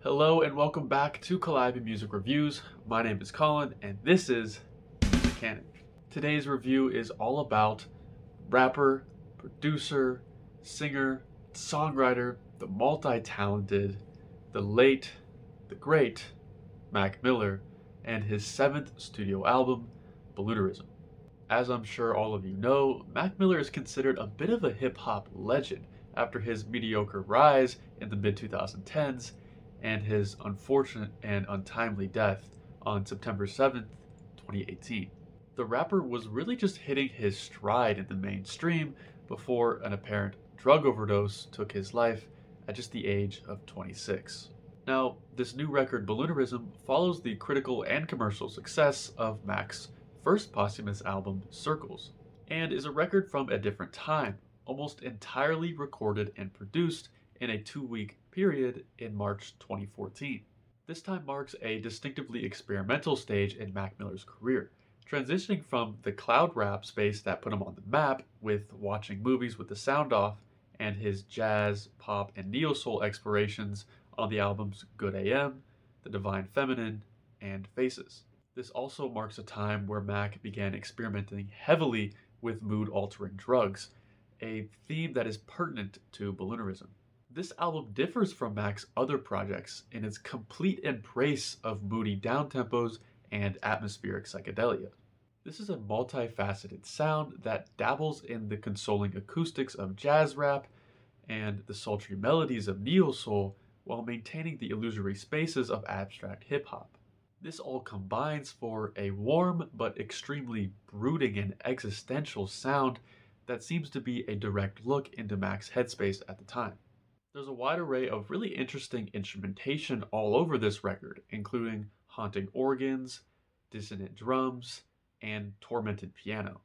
Hello and welcome back to Calliope Music Reviews. My name is Colin and this is Canon. Today's review is all about rapper, producer, singer, songwriter, the multi-talented, the late, the great Mac Miller and his 7th studio album, Balloonerism. As I'm sure all of you know, Mac Miller is considered a bit of a hip-hop legend after his mediocre rise in the mid-2010s and his unfortunate and untimely death on September 7th, 2018. The rapper was really just hitting his stride in the mainstream before an apparent drug overdose took his life at just the age of 26. Now, this new record, Balloonerism, follows the critical and commercial success of Mac's first posthumous album, Circles, and is a record from a different time, almost entirely recorded and produced in a 2-week period in March 2014. This time marks a distinctively experimental stage in Mac Miller's career, transitioning from the cloud rap space that put him on the map with watching movies with the sound off and his jazz, pop, and neo-soul explorations on the albums Good AM, The Divine Feminine, and Faces. This also marks a time where Mac began experimenting heavily with mood-altering drugs, a theme that is pertinent to Balloonerism. This album differs from Mac's other projects in its complete embrace of moody downtempos and atmospheric psychedelia. This is a multifaceted sound that dabbles in the consoling acoustics of jazz rap and the sultry melodies of neo-soul while maintaining the illusory spaces of abstract hip-hop. This all combines for a warm but extremely brooding and existential sound that seems to be a direct look into Mac's headspace at the time. There's a wide array of really interesting instrumentation all over this record, including haunting organs, dissonant drums, and tormented piano.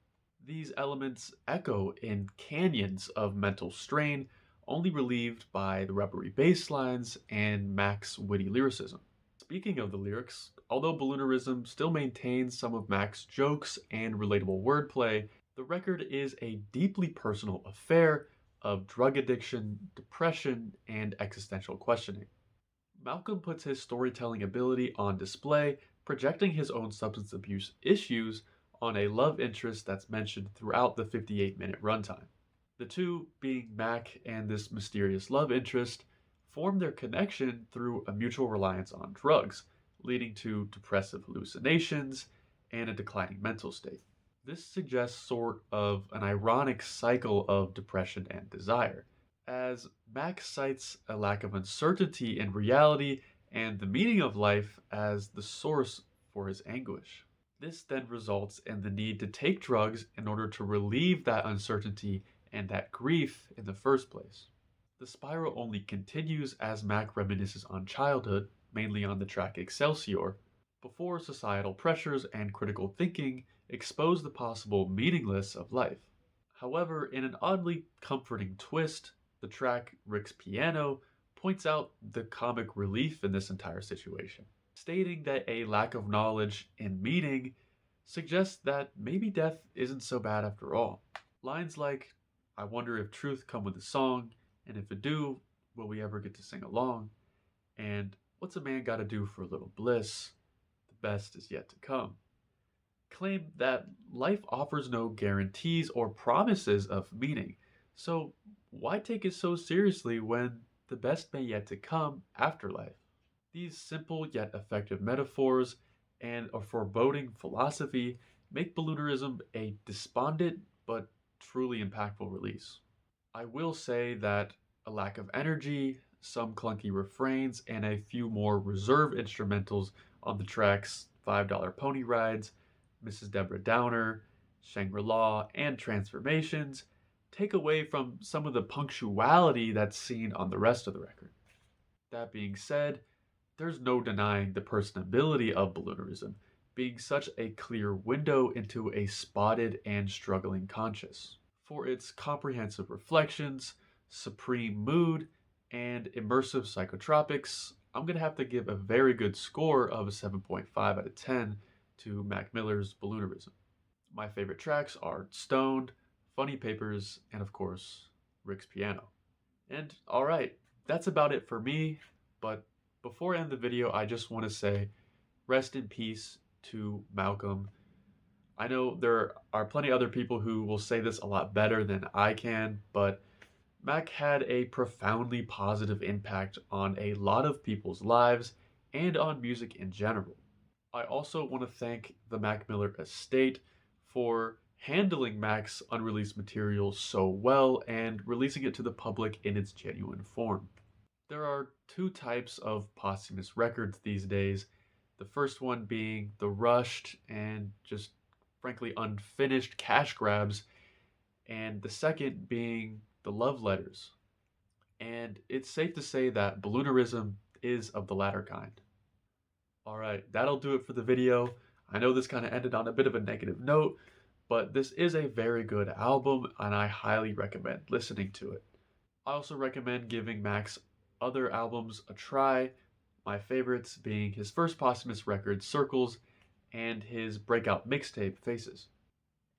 These elements echo in canyons of mental strain, only relieved by the rubbery bass lines and Mac's witty lyricism. Speaking of the lyrics, although Balloonerism still maintains some of Mac's jokes and relatable wordplay, the record is a deeply personal affair of drug addiction, depression, and existential questioning. Malcolm puts his storytelling ability on display, projecting his own substance abuse issues on a love interest that's mentioned throughout the 58-minute runtime. The two, being Mac and this mysterious love interest, form their connection through a mutual reliance on drugs, leading to depressive hallucinations and a declining mental state. This suggests sort of an ironic cycle of depression and desire, as Mac cites a lack of uncertainty in reality and the meaning of life as the source for his anguish. This then results in the need to take drugs in order to relieve that uncertainty and that grief in the first place. The spiral only continues as Mac reminisces on childhood, mainly on the track Excelsior, before societal pressures and critical thinking expose the possible meaningless of life. However, in an oddly comforting twist, the track Rick's Piano points out the comic relief in this entire situation, stating that a lack of knowledge and meaning suggests that maybe death isn't so bad after all. Lines like, "I wonder if truth come with a song, and if it do, will we ever get to sing along?" And "What's a man gotta do for a little bliss? The best is yet to come," claim that life offers no guarantees or promises of meaning, so why take it so seriously when the best may yet to come after life? These simple yet effective metaphors and a foreboding philosophy make Balloonerism a despondent but truly impactful release. I will say that a lack of energy, some clunky refrains, and a few more reserve instrumentals on the tracks $5 Pony Rides, Mrs. Deborah Downer, Shangri-La, and Transformations take away from some of the punctuality that's seen on the rest of the record. That being said, there's no denying the personability of Balloonerism, being such a clear window into a spotted and struggling conscious. For its comprehensive reflections, supreme mood, and immersive psychotropics, I'm going to have to give a very good score of a 7.5 out of 10 to Mac Miller's Balloonerism. My favorite tracks are Stoned, Funny Papers, and of course, Rick's Piano. And alright, that's about it for me, but Before I end the video, I just want to say rest in peace to Malcolm. I know there are plenty of other people who will say this a lot better than I can, but Mac had a profoundly positive impact on a lot of people's lives and on music in general. I also want to thank the Mac Miller estate for handling Mac's unreleased material so well and releasing it to the public in its genuine form. There are two types of posthumous records these days. The first one being the rushed and just frankly unfinished cash grabs, and the second being the love letters. And it's safe to say that balloonerism is of the latter kind. Alright, that'll do it for the video. I know this kind of ended on a bit of a negative note, but this is a very good album and I highly recommend listening to it. I also recommend giving Mac's other albums a try, my favorites being his first posthumous record, Circles, and his breakout mixtape, Faces.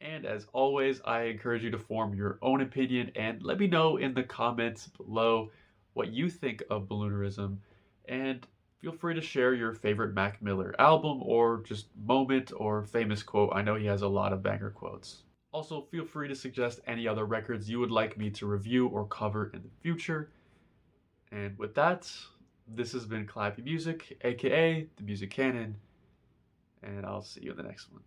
And as always, I encourage you to form your own opinion and let me know in the comments below what you think of balloonerism, and feel free to share your favorite Mac Miller album or just moment or famous quote. I know he has a lot of banger quotes. Also, feel free to suggest any other records you would like me to review or cover in the future. And with that, this has been Calliope Music, aka the Music Canon, and I'll see you in the next one.